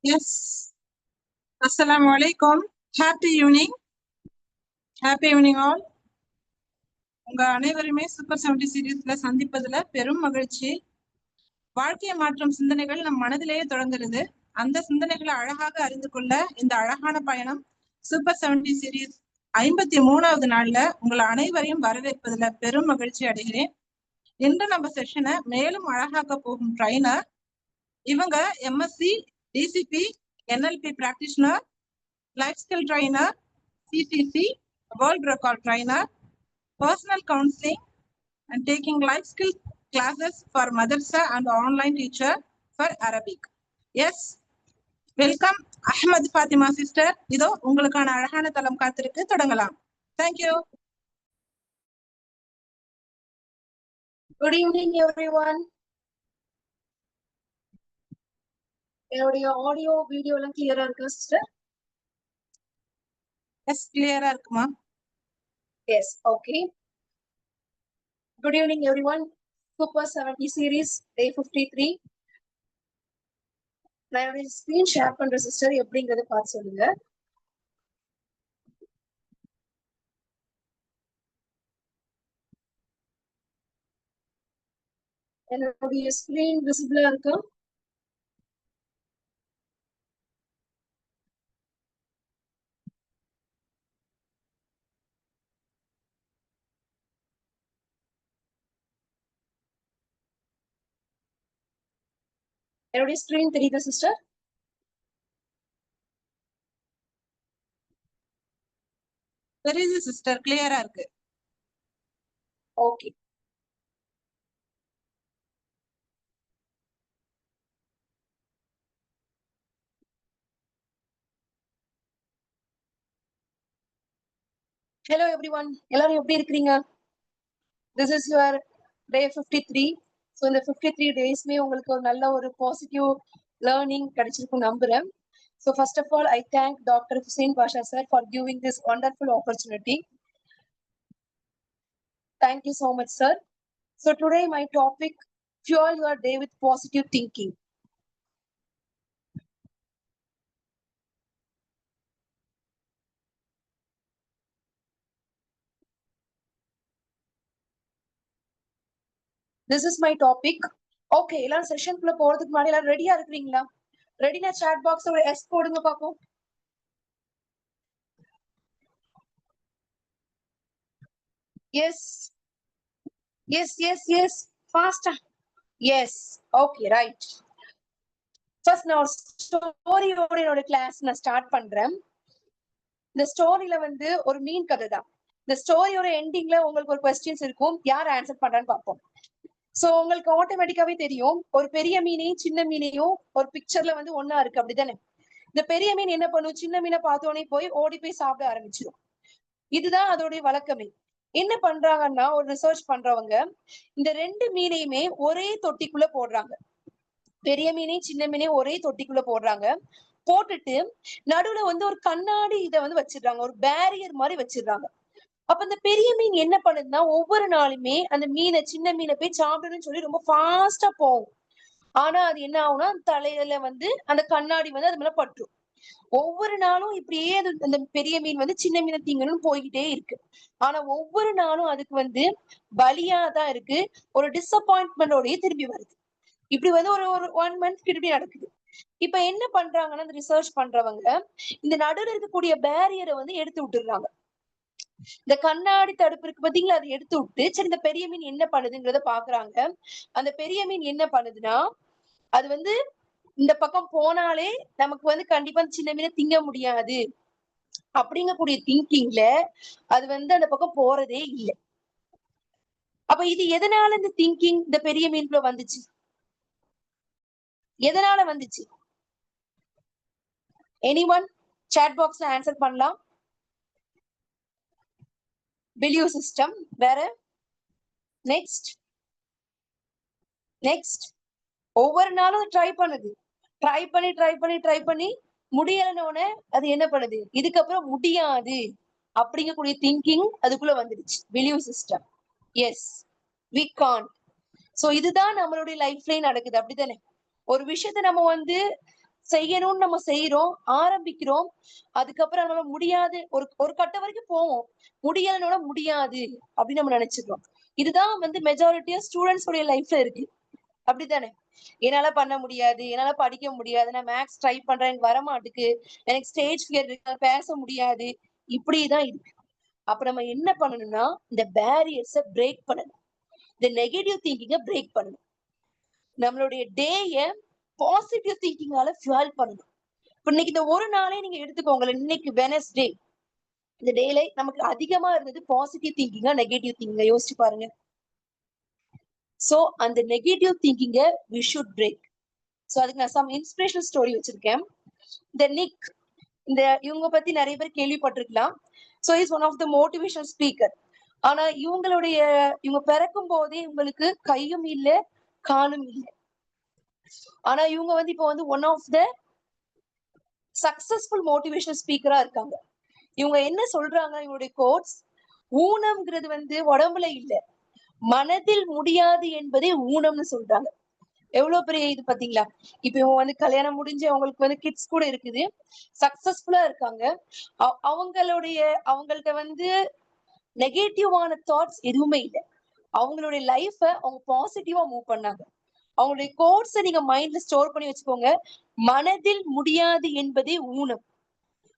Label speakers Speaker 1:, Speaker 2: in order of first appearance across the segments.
Speaker 1: Yes. Assalamu alaikum. Happy evening. Happy evening all. உங்க அனைவருமே super 70 சீரீஸ்ல சந்திப்பதுல பெரும் மகிழ்ச்சி. வாழ்க்கையை மாற்றும் சிந்தனைகள் நம் மனதிலேயே தொடங்குறது. அந்த சிந்தனைகளை அழகாக அறிந்து கொள்ள இந்த அழகான பயணம் சூப்பர் 70 சீரீஸ் 53வது நாள்ல உங்களை அனைவரையும் வரவேற்பதுல பெரும் மகிழ்ச்சி அடைகிறேன். இன்று நம்ம செஷனை மேலும் அழகாக்க போகும் ட்ரைனர் இவங்க MSc DCP NLP practitioner, life skill trainer, CCC, world record trainer, personal counseling, and taking life skill classes for madrasa and online teacher for Arabic. Yes, welcome Ahmed Fatima sister. இதோ உங்களுக்கான அழகான தளம் காத்திருக்கு, தொடங்கலாம். Thank you.
Speaker 2: Good evening, everyone. என்னுடைய audio video எல்லாம் கிளியரா இருக்கா சிஸ்டர்?
Speaker 1: எஸ், கிளியரா இருக்குமா?
Speaker 2: Yes, okay. Good evening, everyone. Super 70 series day 53. நான் என்னுடைய ஸ்கிரீன் ஷேர் பண்ற சிஸ்டர் எப்படிங்கறத பார்த்து சொல்லுங்க. என்னுடைய ஸ்கிரீன் விசிபிளா இருக்கா? என்னுடைய ஸ்கிரீன் தெரியுதா சிஸ்டர்?
Speaker 1: தெரியுது சிஸ்டர், கிளியரா இருக்கு.
Speaker 2: ஓகே. Hello everyone. எல்லாரும் எப்படி இருக்கீங்க? This is your day 53. So இந்த 53 டேஸ்மே உங்களுக்கு ஒரு நல்ல ஒரு பாசிட்டிவ் லேர்னிங் கிடைச்சிருக்கும் நம்புறேன். So first of all, I thank Dr. Hussain Pasha sir for giving this wonderful opportunity. Thank you so much, sir. So today my topic, fuel your day with positive thinking. This is my topic. Okay, எல்லாரும் செஷனுக்குள்ள போறதுக்கு முன்னாடி எல்லாரும் ரெடியா இருக்கீங்களா? ரெடினா chat box ஒரு S போடுங்க பாப்போம். Yes. Yes, yes, yes. Faster. Yes. Okay, right. First நான் ஸ்டோரியோட என்னோட கிளாஸ் நான் ஸ்டார்ட் பண்றேன். இந்த ஸ்டோரியில வந்து ஒரு மீன் கதை தான். இந்த ஸ்டோரியோட எண்டிங்ல உங்களுக்கு ஒரு கொஸ்டின்ஸ் இருக்கும், யார் ஆன்சர் பண்றான்னு பார்ப்போம். சோ உங்களுக்கு ஆட்டோமேட்டிக்காவே தெரியும், ஒரு பெரிய மீனையும் சின்ன மீனையும் ஒரு பிக்சர்ல வந்து ஒன்னா இருக்கு, அப்படித்தானே? இந்த பெரிய மீன் என்ன பண்ணும், சின்ன மீனை பார்த்தோன்னே போய் ஓடி போய் சாப்பிட ஆரம்பிச்சிடும். இதுதான் அதோடைய வழக்கமே. என்ன பண்றாங்கன்னா, ஒரு ரிசர்ச் பண்றவங்க இந்த ரெண்டு மீனையுமே ஒரே தொட்டிக்குள்ள போடுறாங்க. பெரிய மீனையும் சின்ன மீனையும் ஒரே தொட்டிக்குள்ள போடுறாங்க. போட்டுட்டு நடுவுல வந்து ஒரு கண்ணாடி இதை வந்து வச்சிடுறாங்க, ஒரு பேரியர் மாதிரி வச்சிடுறாங்க. அப்ப இந்த பெரிய மீன் என்ன பண்ணுதுன்னா, ஒவ்வொரு நாளுமே அந்த மீனை சின்ன மீனை போய் சாப்பிடணும்னு சொல்லி ரொம்ப ஃபாஸ்டா போகும். ஆனா அது என்ன ஆகும்னா, தலையில வந்து அந்த கண்ணாடி வந்து அது மேல பற்றும். ஒவ்வொரு நாளும் இப்படியே அந்த பெரிய மீன் வந்து சின்ன மீனை தீங்கணும்னு போய்கிட்டே இருக்கு. ஆனா ஒவ்வொரு நாளும் அதுக்கு வந்து பலியாதான் இருக்கு, ஒரு டிசப்பாயின்ட்மெண்டோடய திரும்பி வருது. இப்படி வந்து ஒரு 1 மந்த் திரும்பி நடக்குது. இப்ப என்ன பண்றாங்கன்னா, இந்த ரிசர்ச் பண்றவங்க இந்த நடுவில் இருக்கக்கூடிய பேரியரை வந்து எடுத்து விட்டுறாங்க. இந்த கண்ணாடி தடுப்பு இருக்கு பாத்தீங்களா, அதை எடுத்து விட்டு சரி இந்த பெரிய மீன் என்ன பண்ணுதுங்கிறத பாக்குறாங்க. அந்த பெரிய மீன் என்ன பண்ணுதுன்னா, அது வந்து இந்த பக்கம் போனாலே நமக்கு வந்து கண்டிப்பா சின்ன மீனை திங்க முடியாது அப்படிங்கக்கூடிய திங்கிங்ல அது வந்து அந்த பக்கம் போறதே இல்லை. அப்ப இது எதனால இந்த திங்கிங் இந்த பெரிய மீன்குள்ள வந்துச்சு, எதனால வந்துச்சு? எனிஒன் சாட் பாக்ஸ்ல ஆன்சர் பண்ணலாம். பிலியூ சிஸ்டம் வேற. நெக்ஸ்ட் நெக்ஸ்ட் ஒவ்வொரு நாளும் ட்ரை பண்ணுது, ட்ரை பண்ணி முடியலனோட அது என்ன பண்ணுது, இதுக்கப்புறம் முடியாது அப்படிங்கக்கூடிய திங்கிங் அதுக்குள்ள வந்துடுச்சு, belief system. Yes, we can't. So இதுதான் நம்மளுடைய லைஃப்லயே நடக்குது, அப்படித்தானே? ஒரு விஷயத்த நம்ம வந்து செய்யணும்னு நம்ம செய்யறோம், ஆரம்பிக்கிறோம். அதுக்கப்புறம் நம்ம முடியாது, ஒரு கட்டம் வரைக்கும் போவோம். முடியலனோட முடியாது அப்படின்னு நம்ம நினைச்சுக்கிறோம். இதுதான் வந்து மெஜாரிட்டியா ஸ்டூடெண்ட்ஸ் உடைய லைஃப்ல இருக்கு. அப்படித்தானே? என்னால பண்ண முடியாது, என்னால படிக்க முடியாது, நான் மேக்ஸ் ட்ரை பண்றேன், எனக்கு வர மாட்டுக்கு, எனக்கு ஸ்டேஜ் ஃபியர் இருக்கு, பேச முடியாது, இப்படிதான் இருக்கு. அப்ப நம்ம என்ன பண்ணணும்னா, இந்த பேரியர்ஸ பிரேக் பண்ணணும். இந்த நெகட்டிவ் திங்கிங்க பிரேக் பண்ணணும். நம்மளுடைய டேய பாசிட்டிவ் திங்கிங்கால ஃபியூல் பண்ணணும். இப்ப இன்னைக்கு இந்த ஒரு நாளே நீங்க எடுத்துக்கோங்களேன். இன்னைக்கு வெனஸ்டே, இந்த டேல நமக்கு அதிகமா இருந்தது பாசிட்டிவ் திங்கிங்கா நெகட்டிவ் திங்கிங்கா? யோசிச்சு பாருங்க. சோ அந்த நெகட்டிவ் திங்கிங்க வி ஷுட் பிரேக். சோ அதுக்கு நான் சம் இன்ஸ்பிரேஷனல் ஸ்டோரி வச்சிருக்கேன். இந்த நிக், இந்த இவங்க பத்தி நிறைய பேர் கேள்விப்பட்டிருக்கலாம். So is one of the motivational speaker. ஆனா இவங்க பிறக்கும் போதே இவங்களுக்கு கையும் இல்ல, காலும் இல்ல. ஆனா இவங்க வந்து இப்போ வந்து one of the successful motivational ஸ்பீக்கரா இருக்காங்க. இவங்க என்ன சொல்றாங்க, இவங்களுடைய கோட்ஸ், ஊனம்ங்கிறது வந்து உடம்புல இல்ல, மனதில் முடியாது என்பதே ஊனம்னு சொல்றாங்க. எவ்வளவு பெரிய இது பாத்தீங்களா? இப்ப இவங்க வந்து கல்யாணம் முடிஞ்சு அவங்களுக்கு வந்து கிட்ஸ் கூட இருக்குது, சக்சஸ்ஃபுல்லா இருக்காங்க. அவங்கள்ட்ட வந்து நெகட்டிவான தாட்ஸ் எதுவுமே இல்லை. அவங்களுடைய லைஃப அவங்க பாசிட்டிவா மூவ் பண்ணாங்க. அவங்களுடைய கோட்ஸை நீங்க மைண்ட்ல ஸ்டோர் பண்ணி வச்சுக்கோங்க. மனதில் முடியாது என்பதே ஊனம்.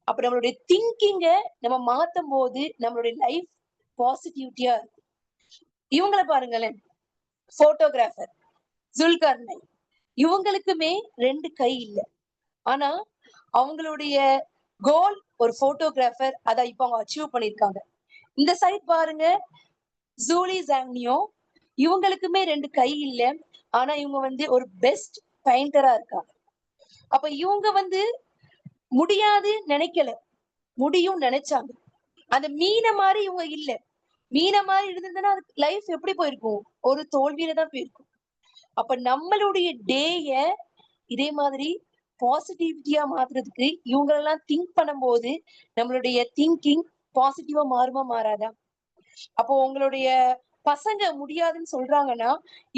Speaker 2: அப்ப நம்மளுடைய திங்கிங்க நம்ம மாத்தும் போது நம்மளுடைய லைஃப் பாசிட்டிவிட்டியா இருக்கு. இவங்கள பாருங்களேன், போட்டோகிராஃபர் ஜுல்கர்னை. இவங்களுக்குமே 2 கை இல்ல. ஆனா அவங்களுடைய கோல் ஒரு போட்டோகிராஃபர், அதை இப்ப அவங்க அச்சீவ் பண்ணிருக்காங்க. இந்த சைட் பாருங்க, ஜூலி ஜாங்னியோ. இவங்களுக்குமே 2 கை இல்ல. ஆனா இவங்க வந்து ஒரு பெஸ்ட் பெயிண்டரா இருக்காங்க. அப்ப இவங்க வந்து முடியாது நினைக்கல, முடியும் நினைச்சாங்க. அந்த மீனை மாதிரி இவங்க இல்ல. மீனை மாதிரி இருந்ததுன்னா அதுக்கு லைஃப் எப்படி போயிருக்கும்? ஒரு தோல்வியில தான் போயிருக்கும். அப்ப நம்மளுடைய டேய இதே மாதிரி பாசிட்டிவிட்டியா மாத்துறதுக்கு இவங்களெல்லாம் திங்க் பண்ணும்போது நம்மளுடைய திங்கிங் பாசிட்டிவா மாறுமா மாறாதா? அப்போ உங்களுடைய பசங்க முடியாதுன்னு சொல்றாங்கன்னா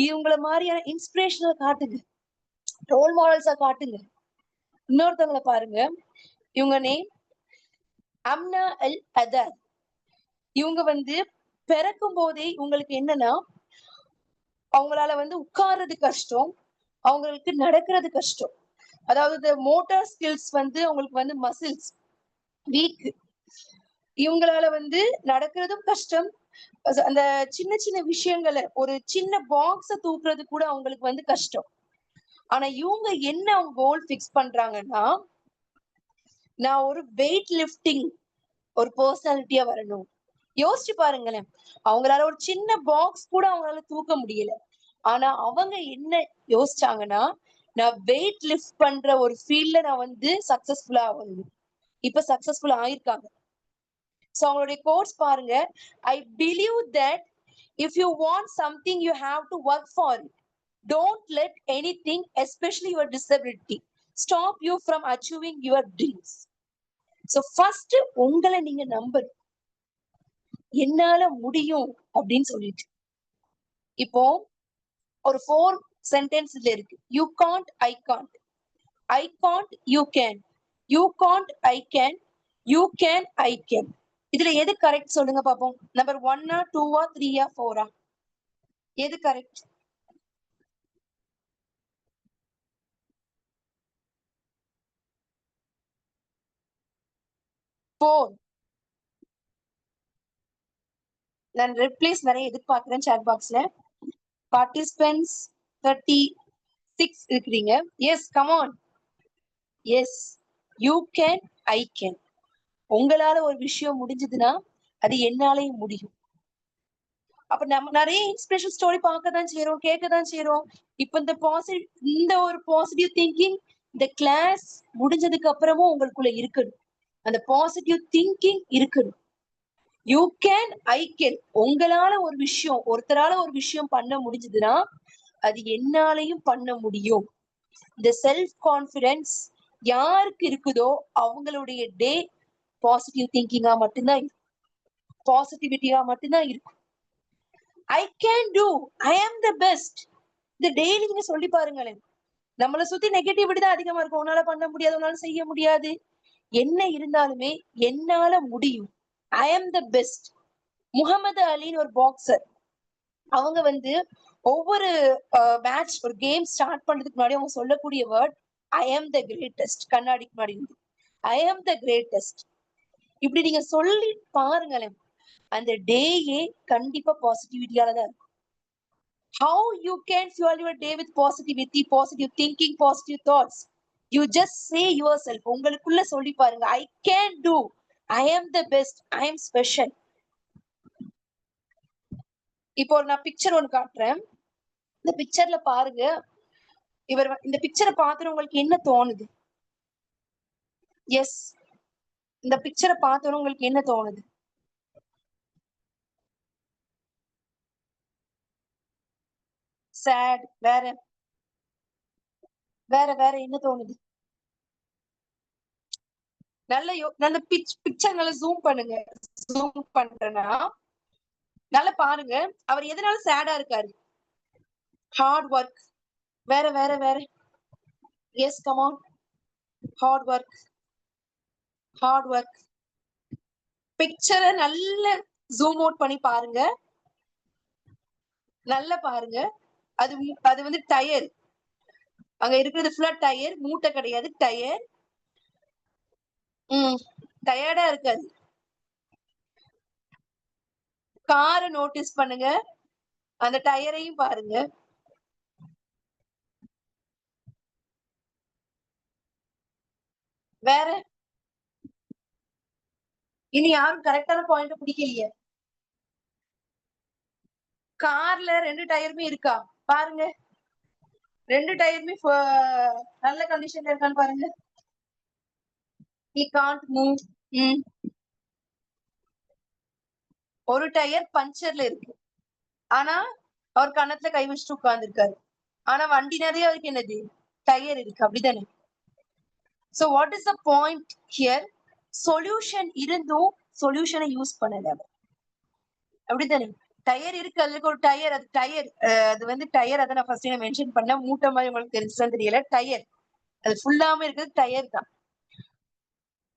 Speaker 2: இவங்கள மாதிரியான இன்ஸ்பிரேஷனல் காட்டுங்க, ரோல் மாடல்ஸா காட்டுங்க. இன்னொருத்தவங்களை பாருங்க, இவங்க நேம் அம்னா அல் அதர். இவங்க வந்து பிறக்கும் போதே இவங்களுக்கு என்னன்னா, அவங்களால வந்து உட்கார்றது கஷ்டம், அவங்களுக்கு நடக்கிறது கஷ்டம். அதாவது மோட்டார் ஸ்கில்ஸ் வந்து அவங்களுக்கு வந்து மசில்ஸ் வீக். இவங்களால வந்து நடக்கிறதும் கஷ்டம். அந்த சின்ன சின்ன விஷயங்களை, ஒரு சின்ன பாக்ஸ தூக்குறது கூட அவங்களுக்கு வந்து கஷ்டம். ஆனா இவங்க என்ன அவங்க கோல் பிக்ஸ் பண்றாங்கன்னா, நான் ஒரு வெயிட் லிஃப்டிங் ஒரு பர்சனாலிட்டியா வரணும். யோசிச்சு பாருங்களேன், அவங்களால ஒரு சின்ன பாக்ஸ் கூட அவங்களால தூக்க முடியல. ஆனா அவங்க என்ன யோசிச்சாங்கன்னா, நான் வெயிட் லிஃப்ட் பண்ற ஒரு ஃபீல்ட்ல நான் வந்து சக்சஸ்ஃபுல்லா ஆகணும். இப்ப சக்சஸ்ஃபுல் ஆயிருக்காங்க. சோ அவங்களுடைய கோட்ஸ் பாருங்க, I believe that if you want something you have to work for it. Don't let anything, especially your disability, stop you from achieving your dreams. So first உங்களை நீங்க நம்பணும், என்னால முடியும் அப்படின்னு சொல்லிட்டு. இப்போ ஒரு 4 சென்டென்ஸ்ல இருக்கு. You can't, I can't, I can't, you can, you can't, I can, you can, I can. இதுல எது கரெக்ட் சொல்லுங்க பாப்போம். நம்பர் 1ஆ 2ஆ 3ஆ 4ஆ? எது கரெக்ட்? ஃபோர். நான் ரிப்ளைஸ் நிறைய எதிர்பார்க்கிறேன் சாட் பாக்ஸ்ல. பார்ட்டிசிபென்ட்ஸ் 36 இருக்கிறீங்க. Yes, come on. Yes, you can, I can. உங்களால ஒரு விஷயம் முடிஞ்சதுன்னா அது என்னாலையும் முடியும். அப்ப நம்ம நிறைய இன்ஸ்பிரேஷன் ஸ்டோரி பார்க்கதான் செய்யறோம், கேட்கதான் செய்யறோம். இப்ப இந்த ஒரு பாசிட்டிவ் திங்கிங் இந்த கிளாஸ் முடிஞ்சதுக்கு அப்புறமும் உங்களுக்குள்ள இருக்கணும். அந்த பாசிட்டிவ் திங்கிங் இருக்கணும். You can, I can. உங்களால ஒரு விஷயம், ஒருத்தரால ஒரு விஷயம் பண்ண முடிஞ்சதுன்னா அது என்னாலையும் பண்ண முடியும். இந்த செல்ஃப் கான்பிடன்ஸ் யாருக்கு இருக்குதோ அவங்களுடைய டே பாசிட்டிவ் திங்கிங்கா மட்டும்தான் இருக்கும், பாசிட்டிவிட்டியா மட்டும்தான் இருக்கும். ஐ கேன் டூ, ஐ ஆம் த பெஸ்ட். இந்த டெய்லி நீங்க சொல்லி பாருங்களேன். நம்மளை சுத்தி நெகட்டிவிட்டி தான் அதிகமா இருக்கும். உன்னால பண்ண முடியாது, உன்னால செய்ய முடியாது. என்ன இருந்தாலுமே என்னால முடியும், ஐ ஆம் த பெஸ்ட். முகமது அலின்னு ஒரு பாக்ஸர், அவங்க வந்து ஒவ்வொரு மேட்ச் ஒரு கேம் ஸ்டார்ட் பண்றதுக்கு முன்னாடி அவங்க சொல்லக்கூடிய வேர்ட் ஐ ஆம் த கிரேட்டஸ்ட். கண்ணாடிக்கு முன்னாடி ஐ ஆம் த கிரேட்டஸ்ட். இப்படி நீங்க சொல்லி பாருங்களேன், அந்த டேயே கண்டிப்பா பாசிட்டிவிட்டியால தான் இருக்கும். How you can fuel your day with positivity, positive thinking, positive thoughts? You just say yourself, உங்களுக்குள்ள சொல்லி பாருங்க, I can do, I am the best, I am special. இப்போ நான் பிக்சர் ஒன்று காட்டுறேன். இந்த பிக்சர்ல பாருங்க, இந்த பிக்சரை பார்த்துட்டு உங்களுக்கு என்ன தோணுது? எஸ், இந்த பிக்சரை பார்த்தோன்னு உங்களுக்கு என்ன தோணுது? சேட், வேற வேற வேற என்ன தோணுது? நல்ல பிக்சர் நல்லா ஜூம் பண்ணுங்க. ஜூம் பண்றேன்னா நல்லா பாருங்க, அவர் எதனால சேடா இருக்காரு? Hard work. வேற வேற வேற yes, come on. Hard work, hard work. பிக்சரை நல்ல ஜூம் அவுட் பண்ணி பாருங்க, நல்லா பாருங்க. அது அது வந்து டயர், அங்க இருக்கிறது ஃபுல்லா டயர், மூட்டை கிடையாது, டயர். டயர்டா இருக்காது. காரை நோட்டீஸ் பண்ணுங்க, அந்த டயரையும் பாருங்க. வேற இனி யாரும் கரெக்டான பாயிண்ட் பிடிக்கலையே. கார்ல 2 டயருமே இருக்கா பாருங்க, 2 டயருமே நல்ல கண்டிஷன்ல இருக்கான்னு பாருங்க. He can't move. ஒரு டயர் பஞ்சர்ல இருக்கு, ஆனா அவர் கணத்துல கை வச்சுட்டு உட்கார்ந்து இருக்காரு. ஆனா வண்டி நிறைய அவருக்கு என்னது, டயர் இருக்கு, அப்படிதானே? So what is the point here? Solution இருந்தும் சொல்யூஷனை யூஸ் பண்ணல, அப்படித்தானே? டயர் இருக்கு, அதுக்கு ஒரு டயர், அது டயர், அது வந்து டயர். அதை நான் ஃபர்ஸ்ட் மென்ஷன் பண்ண, மூட்டை மாதிரி உங்களுக்கு தெரிஞ்சுதான் தெரியல, டயர். அது ஃபுல்லாம இருக்கிறது டயர் தான்.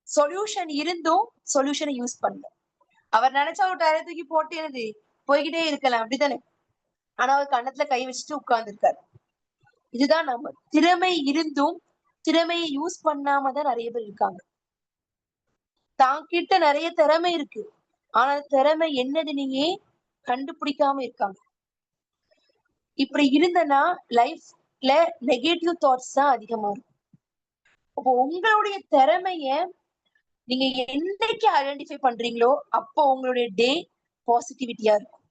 Speaker 2: சொல்யூஷன் இருந்தும் சொல்யூஷனை யூஸ் பண்ணல. அவர் நினைச்சா ஒரு டயர் தூக்கி போட்டு என்னது போய்கிட்டே இருக்கலாம், அப்படித்தானே? ஆனா அவர் கண்ணத்துல கை வச்சுட்டு உட்கார்ந்து இருக்காரு. இதுதான் நம்ம திறமை இருந்தும் திறமையை யூஸ் பண்ணாம தான் நிறைய பேர் இருக்காங்க. தாங்கிட்ட நிறைய திறமை இருக்கு, ஆனா திறமை என்னது நீங்க கண்டுபிடிக்காம இருக்காங்க. இப்படி இருந்தனா லைஃப்ல நெகட்டிவ் தாட்ஸ் தான் அதிகமா இருக்கும். அப்போ உங்களுடைய திறமைய நீங்க என்னைக்கு ஐடென்டிஃபை பண்றீங்களோ அப்போ உங்களுடைய டே பாசிட்டிவிட்டியா இருக்கும்.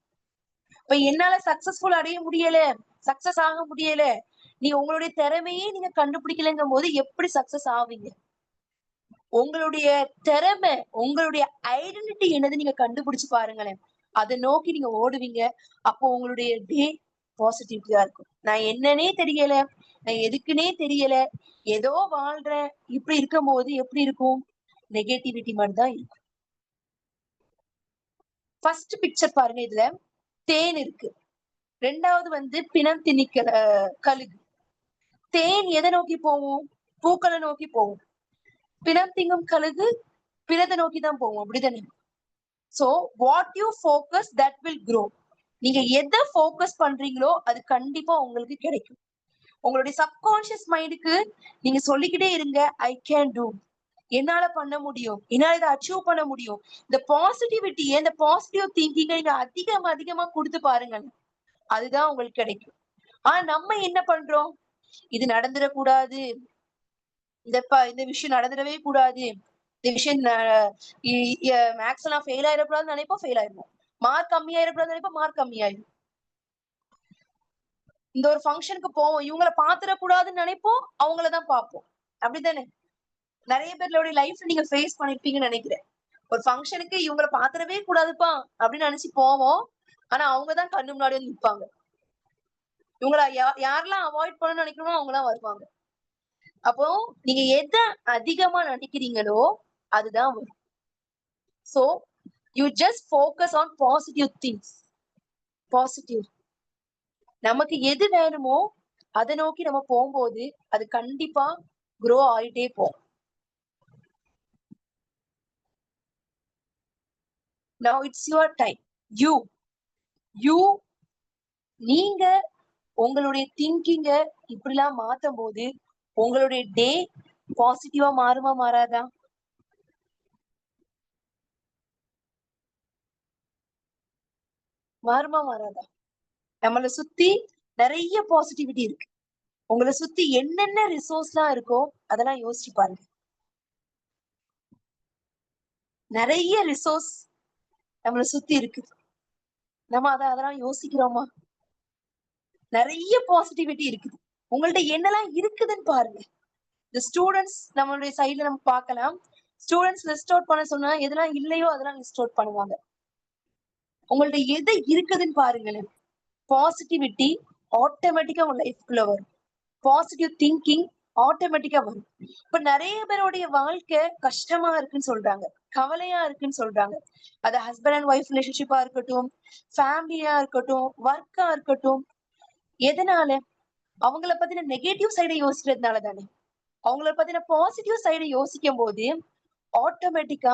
Speaker 2: இப்ப என்னால சக்சஸ்ஃபுல் அடைய முடியல, சக்சஸ் ஆக முடியல, நீங்க உங்களுடைய திறமையே நீங்க கண்டுபிடிக்கலங்கும் போது எப்படி சக்சஸ் ஆவீங்க? உங்களுடைய திறமை, உங்களுடைய ஐடென்டிட்டி என்னது நீங்க கண்டுபிடிச்சு பாருங்களேன், அதை நோக்கி நீங்க ஓடுவீங்க. அப்போ உங்களுடைய டே பாசிட்டிவிட்டியா இருக்கும். நான் என்னன்னே தெரியல, நான் எதுக்குன்னே தெரியல, ஏதோ வாழ்றேன், இப்படி இருக்கும் போது எப்படி இருக்கும்? நெகட்டிவிட்டி மட்டும் தான் இருக்கும். ஃபர்ஸ்ட் பிக்சர் பாருங்க, இதுல தேன் இருக்கு. ரெண்டாவது வந்து பிணம் திணிக்கிற கழுகு. தேன் எதை நோக்கி போகும்? பூக்களை நோக்கி போகும். பிணம் திங்கும் கழுகு பிணத்தை நோக்கி தான் போகும், அப்படிதானே? So what you focus that will grow. நீங்க எதை ஃபோக்கஸ் பண்றீங்களோ அது கண்டிப்பா உங்களுக்கு கிடைக்கும். உங்களுடைய சப்கான்சியஸ் மைண்டுக்கு நீங்க சொல்லிக்கிட்டே இருங்க, ஐ கேன் டூ, என்னால பண்ண முடியும், என்னால இதை அச்சீவ் பண்ண முடியும். இந்த பாசிட்டிவிட்டியை, இந்த பாசிட்டிவ் திங்கிங்கை நீங்க அதிகமா அதிகமா கொடுத்து பாருங்க, அதுதான் உங்களுக்கு கிடைக்கும். ஆனா நம்ம என்ன பண்றோம்? இது நடந்துடக்கூடாது, இந்த விஷயம் நடந்துடவே கூடாது, இந்த விஷயம் மேக்ஸ் நான் ஃபெயில் ஆயிடக்கூடாதுன்னு நினைப்போம், ஃபெயில் ஆயிடுவோம். மார்க் கம்மியாயிடக்கூடாதுன்னு நினைப்போம், மார்க் கம்மியாயிடும். இந்த ஒரு ஃபங்க்ஷனுக்கு போவோம், இவங்களை பாத்துடக்கூடாதுன்னு நினைப்போம், அவங்களதான் பார்ப்போம், அப்படித்தானே? நிறைய பேர்லோட லைஃப்ல நீங்க ஃபேஸ் பண்ணிருப்பீங்கன்னு நினைக்கிறேன். ஒரு ஃபங்க்ஷனுக்கு இவங்களை பாத்துடவே கூடாதுப்பா அப்படின்னு நினைச்சு போவோம், ஆனா அவங்கதான் கண்ணு முன்னாடி வந்து நிற்பாங்க. இவங்கள யாரெல்லாம் அவாய்ட் பண்ணணும்னு நினைக்கணுமோ அவங்கலாம் வருவாங்க. அப்போ நீங்க எதை அதிகமா நினைக்கிறீங்களோ அதுதான் வரும். So you just focus on positive things. Positive. நமக்கு எது வேணுமோ அதை நோக்கி நம்ம போகும்போது அது கண்டிப்பா grow ஆயிட்டே போகும். Now it's your time. you நீங்க உங்களுடைய திங்கிங்க இப்படிலாம் மாத்தும் போது உங்களுடைய டே பாசிட்டிவா மாறுமா மாறாதா? மாறுமா மாறாதா? நம்மளை சுத்தி நிறைய பாசிட்டிவிட்டி இருக்கு. உங்களை சுத்தி என்னென்ன ரிசோர்ஸ்லாம் இருக்கோ அதெல்லாம் யோசிச்சு பாருங்க. நிறைய ரிசோர்ஸ் நம்மளை சுத்தி இருக்கு. நம்ம அதெல்லாம் யோசிக்கிறோமா? நிறைய பாசிட்டிவிட்டி இருக்குது. உங்கள்ட்ட என்னெல்லாம் இருக்குதுன்னு பாருங்க. இந்த ஸ்டூடெண்ட்ஸ் நம்மளுடைய சைட்ல நம்ம பார்க்கலாம். ஸ்டூடெண்ட்ஸ் லிஸ்ட் அவுட் பண்ண சொன்னா எதெல்லாம் இல்லையோ அதெல்லாம் லிஸ்ட் அவுட் பண்ணுவாங்க. உங்கள்ட்ட எது இருக்குதுன்னு பாருங்களேன். பாசிட்டிவிட்டி ஆட்டோமேட்டிக்கா உங்க லைஃப்குள்ள வரும். பாசிட்டிவ் திங்கிங் ஆட்டோமேட்டிக்கா வரும். இப்ப நிறைய பேருடைய வாழ்க்கை கஷ்டமா இருக்குன்னு சொல்றாங்க, கவலையா இருக்குன்னு சொல்றாங்க. அது ஹஸ்பண்ட் அண்ட் ஒய்ஃப் ரிலேஷன்ஷிப்பா இருக்கட்டும், ஃபேமிலியா இருக்கட்டும், ஒர்க்கா இருக்கட்டும். எதனால? அவங்கள பத்தின நெகட்டிவ் சைடை யோசிக்கிறதுனால தானே. அவங்கள பத்தின பாசிட்டிவ் சைடை யோசிக்கும் போது ஆட்டோமேட்டிக்கா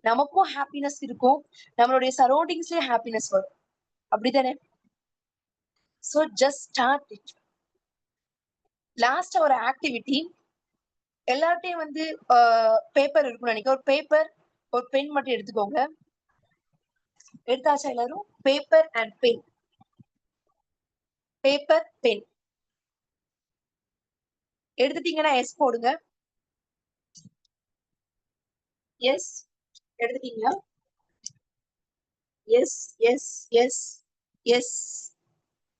Speaker 2: நமக்கும் ஹாப்பினஸ் இருக்கும், நம்மளுடைய சரௌண்டிங்ஸ்லயே ஹாப்பினஸ் வரும். அப்படித்தானே? So just start it. Last ஒரு ஆக்டிவிட்டி. எல்லார்ட்டையும் வந்து பேப்பர் இருக்கும்னு நினைக்கிறேன். ஒரு பேப்பர், ஒரு பென் மட்டும் எடுத்துக்கோங்க. எடுத்தாச்சா எல்லாரும்? Paper and pen. Paper, pen எடுத்துட்டீங்கன்னா எஸ் போடுங்க. எஸ் எடுத்துட்டீங்களா? Yes yes yes yes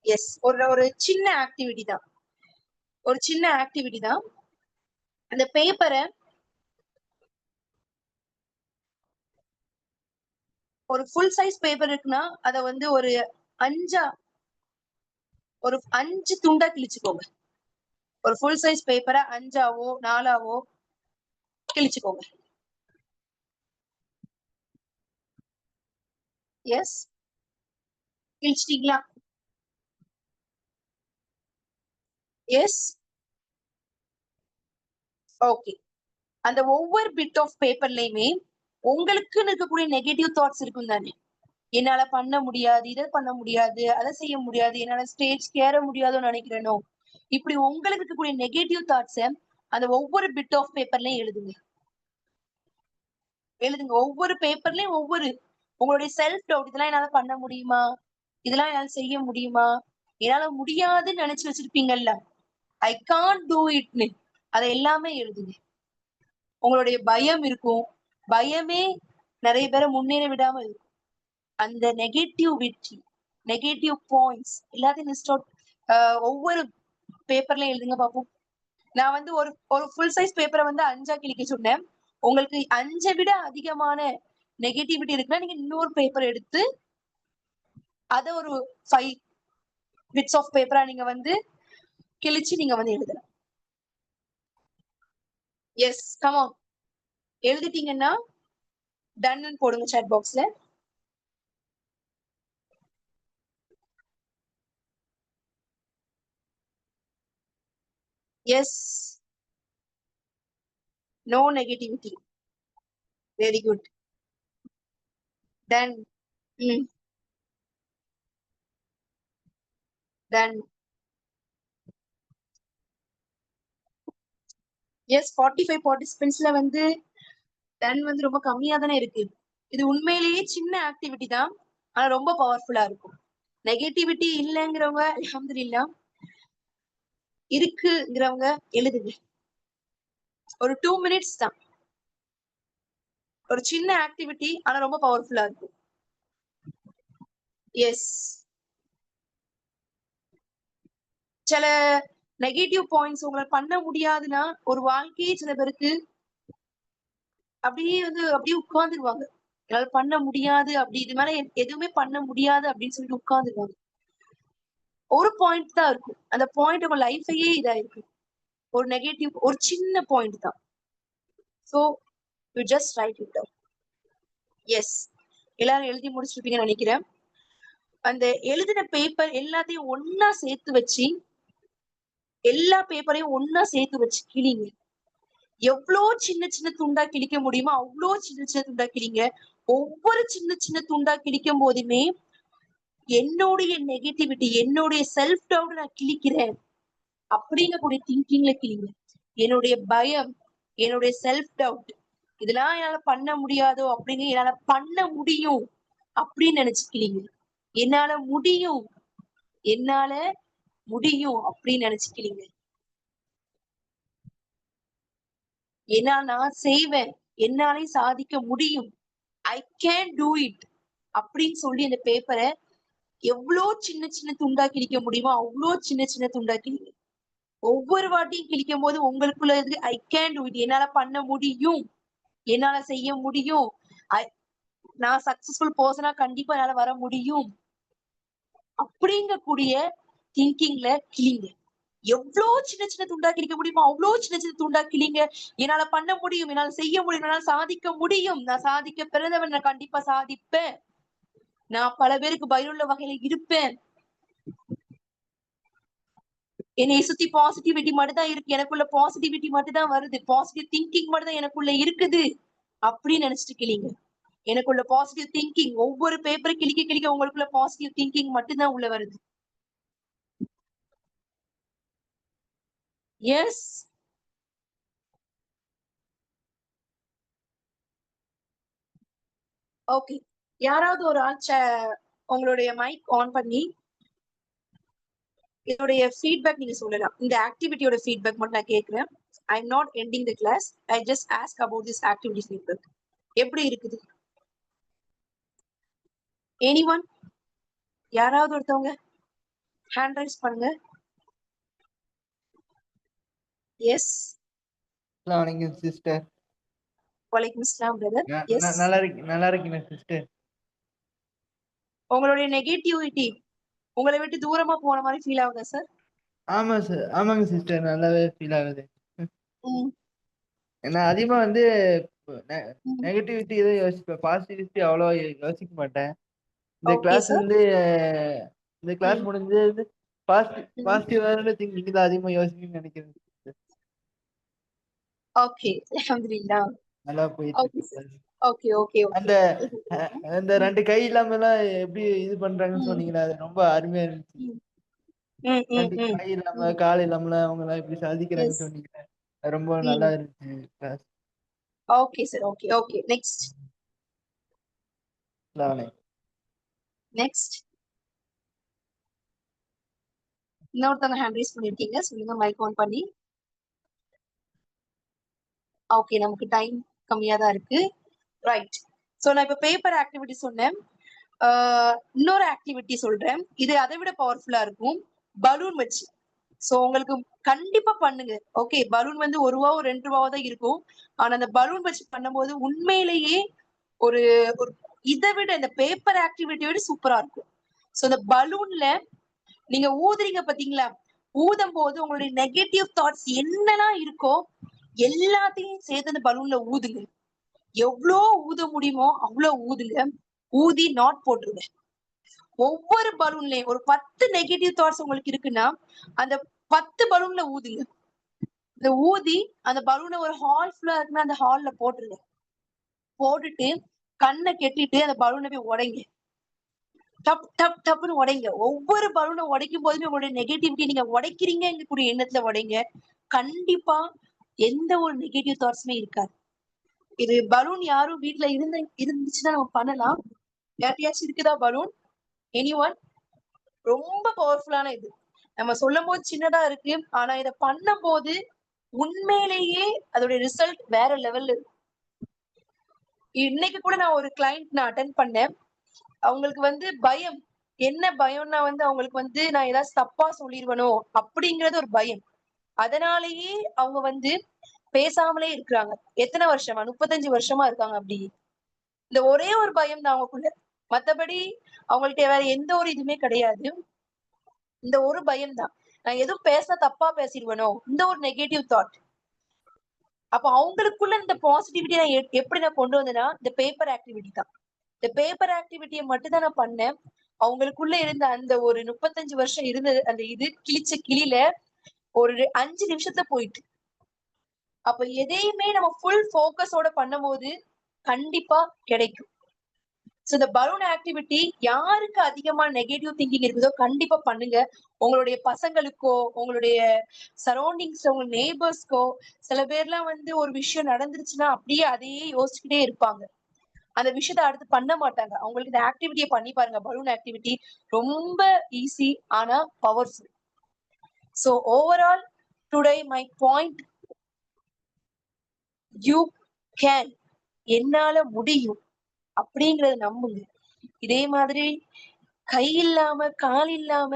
Speaker 2: yes. ஒரு சின்ன ஆக்டிவிட்டி தான், ஒரு சின்ன ஆக்டிவிட்டி தான். அந்த பேப்பரை ஒரு ஃபுல் சைஸ் பேப்பர் இருக்குன்னா அதை வந்து ஒரு 5 துண்டா கிழிச்சுக்கோங்க. ஒரு ஃபுல் சைஸ் பேப்பரை 5ஆவோ 4ஆவோ கிழிச்சுக்கோங்க. எஸ் கிழிச்சிட்டீங்களா? Yes okay. அந்த ஒவ்வொரு பிட் ஆஃப் பேப்பர்லயுமே உங்களுக்குன்னு இருக்கக்கூடிய நெகட்டிவ் தாட்ஸ் இருக்கும் தானே. என்னால பண்ண முடியாது, இதை பண்ண முடியாது, அதை செய்ய முடியாது, என்னால ஸ்டேஜ் ஏற முடியாதுன்னு நினைக்கிறேனோ, இப்படி உங்களுக்கு இருக்கக்கூடிய நெகட்டிவ் தாட்ஸ அந்த ஒவ்வொரு பிட் ஆஃப் பேப்பர்லயும் எழுதுங்க. ஒவ்வொரு பேப்பர்லயும் ஒவ்வொரு உங்களுடைய செல்ஃப் டவுட். இதெல்லாம் என்னால பண்ண முடியுமா, இதெல்லாம் என்னால செய்ய முடியுமா, என்னால முடியாதுன்னு நினைச்சு வச்சிருப்பீங்கல்ல, ஐ கான்ட் டூ இட்னு, அதை எல்லாமே எழுதுங்க. உங்களுடைய பயம் இருக்கும், பயமே நிறைய பேரை முன்னேற விடாம இருக்கும். அந்த நெகட்டிவிட்டி, நெகட்டிவ் பாயிண்ட்ஸ் எல்லாத்தையும் லிஸ்ட் அவுட் ஒவ்வொரு பேப்பர்ல எழுதுங்க பாப்போம். நான் வந்து ஒரு ஃபுல் சைஸ் பேப்பரை வந்து 5ஆ கிழிக்க சொன்னேன். உங்களுக்கு 5 விட அதிகமான நெகட்டிவிட்டி இருக்குன்னா நீங்க இன்னொரு பேப்பர் எடுத்து அதை ஒரு 5 பிட்ஸ் ஆஃப் பேப்பரா நீங்க வந்து கிழிச்சு நீங்க வந்து எழுதலாம். Yes come on. எழுதிட்டீங்கன்னா டன் போடுங்க சாட் பாக்ஸ்ல. Yes, no negativity. Very good. Done. Done. Yes 45 பார்ட்டிசிபென்ட்ஸ்ல வந்து டன் வந்து ரொம்ப கம்மியா தானே இருக்கு. இது உண்மையிலேயே சின்ன ஆக்டிவிட்டி தான், ஆனா ரொம்ப பவர்ஃபுல்லா இருக்கும். நெகட்டிவிட்டி இல்லைங்கிறவங்க அல்ஹம்துலில்லாஹ், இருக்குங்கிறவங்க எழுதுங்க. ஒரு 2 minutes தான், ஒரு சின்ன ஆக்டிவிட்டி, ஆனா ரொம்ப பவர்ஃபுல்லா இருக்கும். எஸ். சில நெகட்டிவ் பாயிண்ட்ஸ் உங்களை பண்ண முடியாதுன்னா ஒரு வாழ்க்கையே சில பேருக்கு அப்படியே வந்து அப்படியே உட்கார்ந்துருவாங்க. என்னால பண்ண முடியாது, அப்படி இது மேல எதுவுமே பண்ண முடியாது அப்படின்னு சொல்லிட்டு உட்கார்ந்துருவாங்க. ஒரு பாயிண்ட் தான் இருக்கும், அந்த பாயிண்ட் உங்க லைஃபையே இதா இருக்கு. ஒரு நெகட்டிவ், ஒரு சின்ன பாயிண்ட் தான். So you just write it down. Yes, எல்லாரும் எழுதி முடிச்சிருப்பீங்கன்னு நினைக்கிறேன். அந்த எழுதின பேப்பர் எல்லாத்தையும் ஒன்னா சேர்த்து வச்சு எல்லா பேப்பரையும் ஒன்னா சேர்த்து வச்சு கிழிங்க. எவ்வளவு சின்ன சின்ன துண்டா கிழிக்க முடியுமோ அவ்வளோ சின்ன சின்ன துண்டா கிழிங்க. ஒவ்வொரு சின்ன சின்ன துண்டா கிழிக்கும் போதுமே என்னுடைய நெகட்டிவிட்டி, என்னுடைய செல்ஃப் டவுட் நான் கிழிக்கிறேன் அப்படிங்கக்கூடிய திங்கிங்ல கிழிங்க. என்னுடைய பயம், என்னுடைய செல்ஃப் டவுட், இதெல்லாம் என்னால பண்ண முடியாதோ அப்படிங்க என்னால பண்ண முடியும் அப்படின்னு நினைச்சு கிழிங்க. என்னால முடியும், என்னால முடியும் அப்படின்னு நினைச்சு கிழிங்க. ஏன்னா நான் செய்வேன், என்னாலே சாதிக்க முடியும், ஐ கேன் டூ இட் அப்படின்னு சொல்லி அந்த பேப்பரை எவ்வளோ சின்ன சின்ன துண்டா கிழிக்க முடியுமோ அவ்வளோ சின்ன சின்ன துண்டா கிழிங்க. ஒவ்வொரு வாட்டியும் கிழிக்கும் போது உங்களுக்குள்ள இருக்கு ஐ கேன் டூ இட், என்னால பண்ண முடியும், என்னால செய்ய முடியும், நான் சக்சஸ்ஃபுல் பர்சனா கண்டிப்பா என்னால வர முடியும் அப்படிங்கக்கூடிய திங்கிங்ல கிழிங்க. எவ்வளவு சின்ன சின்ன துண்டா கிழிக்க முடியுமோ அவ்வளவு சின்ன சின்ன துண்டா கிழிங்க. என்னால பண்ண முடியும், என்னால செய்ய முடியும், என்னால சாதிக்க முடியும், நான் சாதிக்க பிறந்தவன், நான் கண்டிப்பா சாதிப்பேன், நான் பல பேருக்கு பயனுள்ள வகையில இருப்பேன், என்னை சுத்தி பாசிட்டிவிட்டி மட்டும் தான் இருக்கு, எனக்குள்ள பாசிட்டிவிட்டி மட்டும் தான் வருது, பாசிட்டிவ் திங்கிங் மட்டும் தான் எனக்குள்ள இருக்குது அப்படின்னு நினைச்சிட்டு கிழிங்க. எனக்குள்ள பாசிட்டிவ் திங்கிங், ஒவ்வொரு பேப்பரை கிழிக்க கிழிக்க உங்களுக்குள்ள பாசிட்டிவ் திங்கிங் மட்டும்தான் உள்ள வருது. Yes, okay. யாராவது ஒரு ஆள் உங்களுடைய மைக் ஆன் பண்ணி இதோடைய ஃபீட்பேக் நீங்க சொல்லலாம். இந்த ஆக்டிவிட்டியோட ஃபீட்பேக் மட்டும் நான் கேட்கிறேன். I am not ending the class, I just ask about this activity feedback. எப்படி இருக்குது? எனிஒன்? யாராவது ஒருத்தவங்க ஹேண்ட் ரைஸ் பண்ணுங்க. எஸ்.
Speaker 3: வணக்கம் சிஸ்டர்.
Speaker 2: வலைக்கும் அஸ்ஸலாம் பிரதர். எஸ்.
Speaker 3: நல்லா இருக்கீங்க சிஸ்டர்?
Speaker 2: உங்களுடைய நெகட்டிவிட்டி உங்களை விட்டு தூரமா போன மாதிரி ஃபீல் ஆகுதா சார்?
Speaker 3: ஆமா சார், ஆமாங்க சிஸ்டர், நல்லாவே ஃபீல் ஆகுது. நான் அதிகமா வந்து நெகட்டிவிட்டி எதுவும் யோசிப்பேன், பாசிட்டிவிட்டி அவ்வளோ யோசிக்க மாட்டேன். இந்த கிளாஸ் வந்து இந்த கிளாஸ் முடிஞ்சு பாசிட்டிவான திங்கிங் தான் அதிகமா யோசிக்கணும்னு நினைக்கிறேன்.
Speaker 2: ஓகே, அல்ஹம்துலில்லாஹ்.
Speaker 3: நல்லா போயிட்டு இருக்கு.
Speaker 2: Okay okay.
Speaker 3: அந்த அந்த ரெண்டு கை இல்லாம எல்லாம் எப்படி இது பண்றாங்கன்னு சொன்னீங்களா, அது ரொம்ப அருமையா இருந்துச்சு. ரெண்டு கை இல்லாம கால் இல்லாம அவங்க எல்லாம் எப்படி சாதிக்கிறாங்கன்னு சொன்னீங்க, ரொம்ப நல்லா இருந்துச்சு class.
Speaker 2: Okay sir. Okay okay. Next next இன்னொருத்தவங்க ஹேண்ட் ரைஸ் பண்ணிருக்கீங்க, சொல்லுங்க மைக் ஆன் பண்ணி. ஓகே, நமக்கு டைம் கம்மியா தான் இருக்கு. ரைட். சோ நான் இப்ப பேப்பர் ஆக்டிவிட்டி சொன்னேன். இன்னொரு ஆக்டிவிட்டி சொல்றேன், இது அதை விட பவர்ஃபுல்லா இருக்கும். பலூன் வச்சு. சோ உங்களுக்கு கண்டிப்பா பண்ணுங்க. ஓகே, பலூன் வந்து 1 ரூபாவோ 2 ரூபாவோ தான் இருக்கும். ஆனா அந்த பலூன் வச்சு பண்ணும்போது உண்மையிலேயே ஒரு இதை விட இந்த பேப்பர் ஆக்டிவிட்டியை விட சூப்பரா இருக்கும். சோ இந்த பலூன்ல நீங்க ஊதுறீங்க பாத்தீங்களா, ஊதும் போது உங்களுடைய நெகட்டிவ் தாட்ஸ் என்னெல்லாம் இருக்கோ எல்லாத்தையும் சேர்த்து அந்த பலூன்ல ஊதுங்க. எவ்வளோ ஊத முடியுமோ அவ்வளவு ஊதுங்க. ஊதி நாட் போட்டுருங்க. ஒவ்வொரு பலூன்லயும் ஒரு 10 நெகட்டிவ் தாட்ஸ் உங்களுக்கு இருக்குன்னா அந்த 10 பலூன்ல ஊதுங்க. இந்த ஊதி அந்த பலூனை ஒரு ஹால் ஃபுல்லா இருக்குன்னா அந்த ஹால்ல போட்டுருங்க. போட்டுட்டு கண்ணை கெட்டிட்டு அந்த பலூனை போய் உடைங்க. Dub dub டப்னு உடைங்க. ஒவ்வொரு பலூனை உடைக்கும் போதுமே உங்களுடைய நெகட்டிவிட்டி நீங்க உடைக்கிறீங்க கூடிய எண்ணத்துல உடைங்க. கண்டிப்பா எந்த ஒரு நெகட்டிவ் தாட்ஸுமே இருக்காது. இது பலூன் யாரும் வீட்டுல இருந்துச்சுன்னா நம்ம பண்ணலாம். யார்ட்டையாச்சும் இருக்குதா பலூன்? எனிஒன்? ரொம்ப பவர்ஃபுல்லான இது. நம்ம சொல்லும் போது சின்னதா இருக்கு, ஆனா இதை பண்ணும் போது உண்மையிலேயே அதோட ரிசல்ட் வேற லெவல்ல இருக்கு. இன்னைக்கு கூட நான் ஒரு கிளைண்ட் நான் அட்டென்ட் பண்ணேன். அவங்களுக்கு வந்து பயம். என்ன பயம்னா வந்து அவங்களுக்கு வந்து நான் ஏதாவது தப்பா சொல்லிடுவனோ அப்படிங்கறது ஒரு பயம். அதனாலேயே அவங்க வந்து பேசாமலே இருக்கிறாங்க. எத்தனை வருஷமா? 35 வருஷமா இருக்காங்க. அப்படி இந்த ஒரே ஒரு பயம் தான் அவங்களுக்குள்ள. மத்தபடி அவங்கள்ட்ட வேற எந்த ஒரு இதுவுமே கிடையாது. இந்த ஒரு பயம் தான், நான் எதுவும் பேச தப்பா பேசிடுவனோ, இந்த ஒரு நெகட்டிவ் தாட். அப்ப அவங்களுக்குள்ள இந்த பாசிட்டிவிட்டி நான் எப்படி நான் கொண்டு வந்தேன்னா இந்த பேப்பர் ஆக்டிவிட்டி தான். இந்த பேப்பர் ஆக்டிவிட்டியை மட்டும் தான் நான் பண்ணேன். அவங்களுக்குள்ள இருந்த அந்த ஒரு 35 வருஷம் இருந்த அந்த இது கிழிச்ச கிளியில ஒரு 5 நிமிஷத்துல போயிட்டு. அப்ப எதையுமே நம்ம ஃபுல் ஃபோக்கஸோட பண்ணும்போது கண்டிப்பா கிடைக்கும். சோ இந்த பலூன் ஆக்டிவிட்டி யாருக்கு அதிகமா நெகட்டிவ் திங்கிங் இருக்குதோ கண்டிப்பா பண்ணுங்க. உங்களுடைய பசங்களுக்கோ, உங்களுடைய சரௌண்டிங்ஸ்ல உங்க நெய்பர்ஸ்க்கோ, சில பேர்லாம் வந்து ஒரு விஷயம் நடந்துருச்சுன்னா அப்படியே அதையே யோசிச்சுக்கிட்டே இருப்பாங்க. அந்த விஷயத்த அடுத்து பண்ண மாட்டாங்க. அவங்களுக்கு இந்த ஆக்டிவிட்டியை பண்ணி பாருங்க. பலூன் ஆக்டிவிட்டி ரொம்ப ஈஸி ஆனா powerful. So overall today my point, you can, என்னால முடியும் அப்படிங்கறத நம்புங்க. இதே மாதிரி கை இல்லாம கால் இல்லாம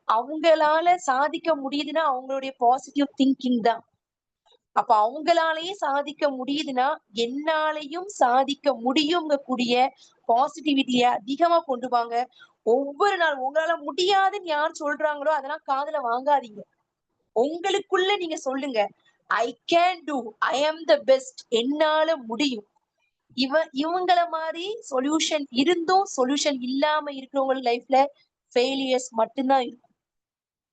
Speaker 2: அவங்களால சாதிக்க முடியுதுன்னா அவங்களுடைய பாசிட்டிவ் திங்கிங் தான். அப்ப அவங்களாலேயே சாதிக்க முடியுதுன்னா என்னாலையும் சாதிக்க முடியுங்க கூடிய பாசிட்டிவிட்டிய அதிகமா கொண்டு வாங்க. ஒவ்வொரு நாள் உங்களால முடியாதுன்னு யார் சொல்றாங்களோ அதெல்லாம் காதுல வாங்காதீங்க. உங்களுக்குள்ள நீங்க சொல்லுங்க, ஐ கேன் டூ, ஐ ஆம் த பெஸ்ட், என்னால முடியும். இவங்கள மாதிரி சொல்யூஷன் இருந்தும் சொல்யூஷன் இல்லாம இருக்கிறவங்க லைஃப்ல ஃபெயிலியர்ஸ் மட்டும்தான் இருக்கும்.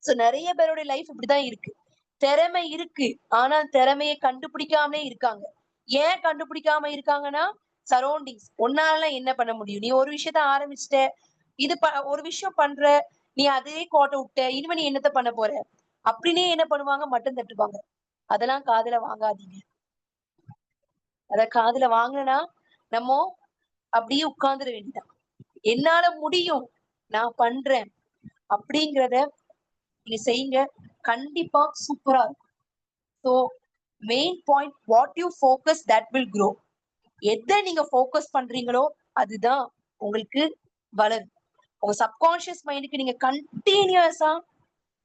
Speaker 2: சோ நிறைய பேரோட லைஃப் இப்படிதான் இருக்கு. திறமை இருக்கு ஆனா திறமையை கண்டுபிடிக்காமலே இருக்காங்க. ஏன் கண்டுபிடிக்காம இருக்காங்கன்னா சரௌண்டிங்ஸ். உன்னால என்ன பண்ண முடியும், நீ ஒரு விஷயத்த ஆரம்பிச்சுட்ட, ஒரு விஷயம் பண்ற, நீ அதே கோட்டை விட்ட, இனிமே நீ என்னத்த பண்ண போற அப்படின்னே என்ன பண்ணுவாங்க, மட்டும் தட்டுவாங்க. அதெல்லாம் காதுல வாங்காதீங்க. அத காதுல வாங்கினா நம்ம அப்படியே உட்கார்ந்துட வேண்டியதான். என்னால முடியும், நான் பண்றேன் அப்படிங்கிறத நீங்க செய்யுங்க. கண்டிப்பா சூப்பரா இருக்கும். So main point, what you focus that will grow. எதை நீங்க ஃபோக்கஸ் பண்றீங்களோ அதுதான் உங்களுக்கு வளரும். உங்க சப்கான்ஷியஸ் மைண்டுக்கு நீங்க கண்டினியூஸா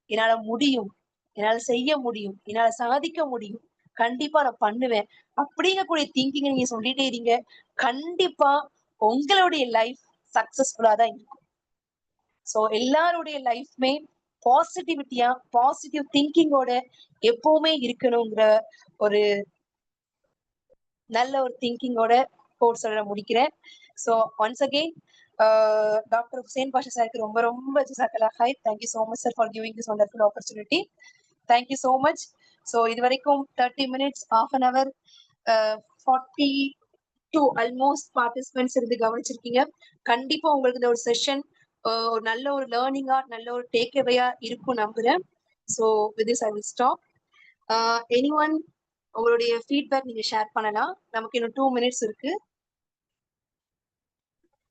Speaker 2: என்னால முடியும், என்னால செய்ய முடியும், என்னால சாதிக்க முடியும், கண்டிப்பா நான் பண்ணுவேன் அப்படிங்கக்கூடிய திங்கிங் நீங்க சொல்லிட்டே இருங்க. கண்டிப்பா உங்களுடைய லைஃப் சக்சஸ்ஃபுல்லா தான் இருக்கும். சோ எல்லாருடைய லைஃப்மே பாசிட்டிவிட்டியா, பாசிட்டிவ் திங்கிங்கோட எப்பவுமே இருக்கணுங்கிற ஒரு நல்ல ஒரு திங்கிங்கோட கோர்ஸோட முடிக்கிறேன். So once again doctor Hussain Basha சாருக்கு ரொம்ப ரொம்ப ஜஸாக்கல்லாஹ் ஹைர். Thank you so much sir for giving this wonderful opportunity. Thank you so much. So இது வரைக்கும் 30 minutes, half an hour, 42 almost participants இருந்து கவனிச்சிருக்கீங்க. கண்டிப்பா உங்களுக்கு இந்த ஒரு செஷன் ஒரு நல்ல ஒரு லேர்னிங்கா, நல்ல ஒரு டேக் அவேயா இருக்கும் நம்புறேன். So with this I will stop. Anyone உங்களுடைய ஃபீட்பேக் நீங்க ஷேர் பண்ணலாம். நமக்கு இன்னும் 2 மினிட்ஸ் இருக்கு.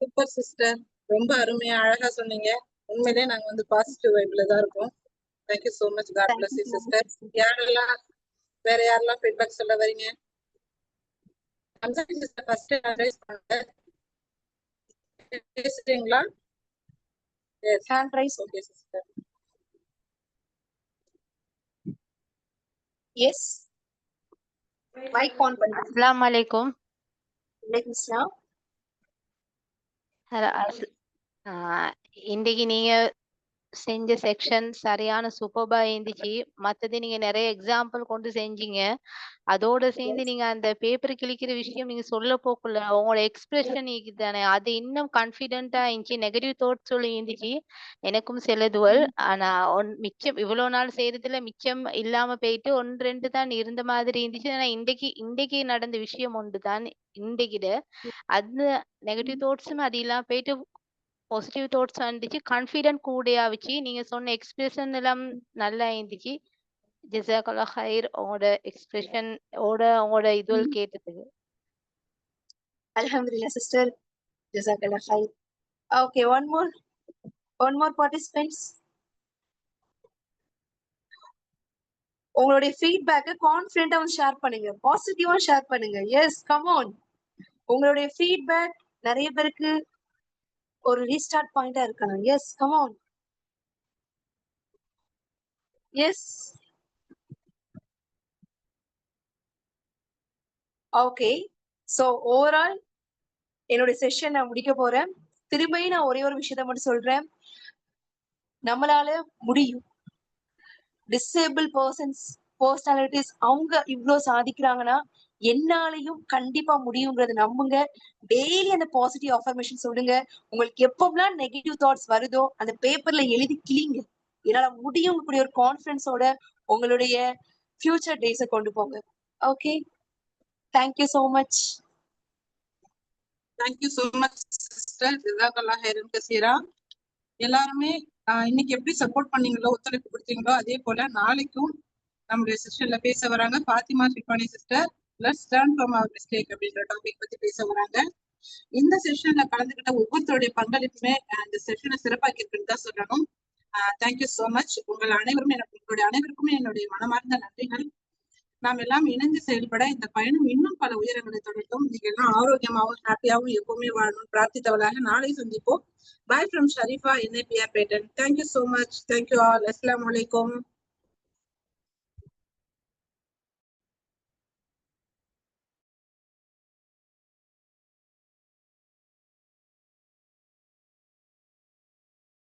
Speaker 1: சூப்பர் சிஸ்டர், ரொம்ப அருமையா அழகா சொன்னீங்க. உண்மையிலே நாங்க வந்து பாசிட்டிவ் வைப்ல தான் இருக்கோம். Thank you so much. God bless you sister. யாரெல்லாம் வேற யாரெல்லாம் ஃபீட்பேக் சொல்ல வரீங்க? அம்சாரி சிஸ்டர் ஃபர்ஸ்ட் அட்வைஸ் பண்ணுங்க. பேசுறீங்களா? Yes,
Speaker 2: hand raise.
Speaker 1: Okay sister.
Speaker 2: Yes, mic on பண்ணுங்க.
Speaker 4: அஸ்ஸலாமு அலைக்கும்.
Speaker 2: வலைக்கும் அஸ்ஸலாம்.
Speaker 4: இன்னைக்கு நீங்க செஞ்ச செக்ஷன் சரியான சூப்பர்பா இருந்துச்சு. மத்தது நீங்க நிறைய எக்ஸாம்பிள் கொண்டு செஞ்சீங்க. அதோட சேர்ந்து நீங்க அந்த பேப்பர் கிழிக்கிற விஷயம் நீங்க சொல்ல போக்குள்ள உங்களோட எக்ஸ்பிரஷன் தானே, அது இன்னும் கான்பிடென்டா இருந்துச்சு. நெகட்டிவ் தாட்ஸ் சொல்லி இருந்துச்சு எனக்கும் சில துவல். ஆனா மிச்சம் இவ்வளவு நாள் செய்யறதுல மிச்சம் இல்லாம போயிட்டு 1-2 தான் இருந்த மாதிரி இருந்துச்சு. ஆனா இன்றைக்கு நடந்த விஷயம் ஒன்று தான் இன்றைக்கிட அந்த நெகட்டிவ் தாட்ஸும் அது இல்லாம போயிட்டு பாசிட்டிவ் தாட்ஸ் வந்துச்சு. கான்ஃபிடென்ட் கூடயா வச்சு நீங்க சொன்ன எக்ஸ்பிரஷன் எல்லாம் நல்லா இருந்துச்சு. ஜஸாக்கல்லாஹ் ஹைர் உங்களோட எக்ஸ்பிரஷன் உங்களோட இதுவல் கேட்டதுக்கு.
Speaker 2: அல்ஹம்துலில்லாஹ் சிஸ்டர், ஜஸாக்கல்லாஹ் ஹைர். Okay, one more participants. உங்களுடைய ஃபீட்பேக்கை கான்ஃபிடென்ட்டா ஷேர் பண்ணுங்க, பாசிட்டிவா ஷேர் பண்ணுங்க. Yes, come on. உங்களுடைய ஃபீட்பேக் நிறைய பேருக்கு ஒரு ரீஸ்டார்ட் பாயிண்டா இருக்கணும். Yes, come on. Yes, okay. So overall என்னுடைய செஷன் நான் முடிக்க போறேன். திரும்பியும் நான் ஒரே ஒரு விஷயத்த மட்டும் சொல்றேன், நம்மளால முடியும். டிசேபிள் பர்சனாலிட்டிஸ் அவங்க இவ்வளவு சாதிக்கிறாங்கன்னா என்னாலையும் கண்டிப்பா முடியுங்கிறத நம்புங்க. டெய்லி அந்த பாசிட்டிவ் அஃபர்மேஷன் சொல்லுங்க. உங்களுக்கு எப்பெல்லாம் நெகட்டிவ் தாட்ஸ் வருதோ அந்த பேப்பர்ல எழுதி கிளிங்க. என்னால முடியும் கூடிய ஒரு கான்பிடன்ஸோட உங்களுடைய ஃபியூச்சர் டேஸை கொண்டு போங்க. Okay, thank you so much.
Speaker 1: Thank you so much sister. ஜஸாக்கல்லாஹ் ஹைரன் கஸீரா. எல்லாருமே இன்னைக்கு எப்படி சப்போர்ட் பண்ணீங்களோ, ஒத்துழைப்பு கொடுத்தீங்களோ, அதே போல நாளைக்கும் நம்மளுடைய செஷன்ல பேச வராங்க Fathima Shifani sister. Let's learn from our mistake அப்படின்ற டாபிக் பத்தி பேச வராங்க. இந்த செஷன்ல கலந்துக்கிட்ட ஒவ்வொருத்தருடைய பங்களிப்புமே இந்த செஷனை சிறப்பாக்கி இருக்குன்னு தான் சொல்லணும். Thank you so much. உங்களுடைய அனைவருக்குமே என்னுடைய மனமார்ந்த நன்றிகள். நாம் எல்லாம் இணைந்து செயல்பட இந்த பயணம் இன்னும் பல உயரங்களை தொடரும். நீங்க எல்லாம் ஆரோக்கியமாகவும் ஹாப்பியாகவும் எப்பவுமே வாழணும் பிரார்த்தித்தவளாக நாளை சந்திப்போம். பாய் ஃப்ரம் ஷரீஃபா NAPR பேட்டன். Thank you so much. Thank you all. அஸ்ஸலாமு அலைக்கும்.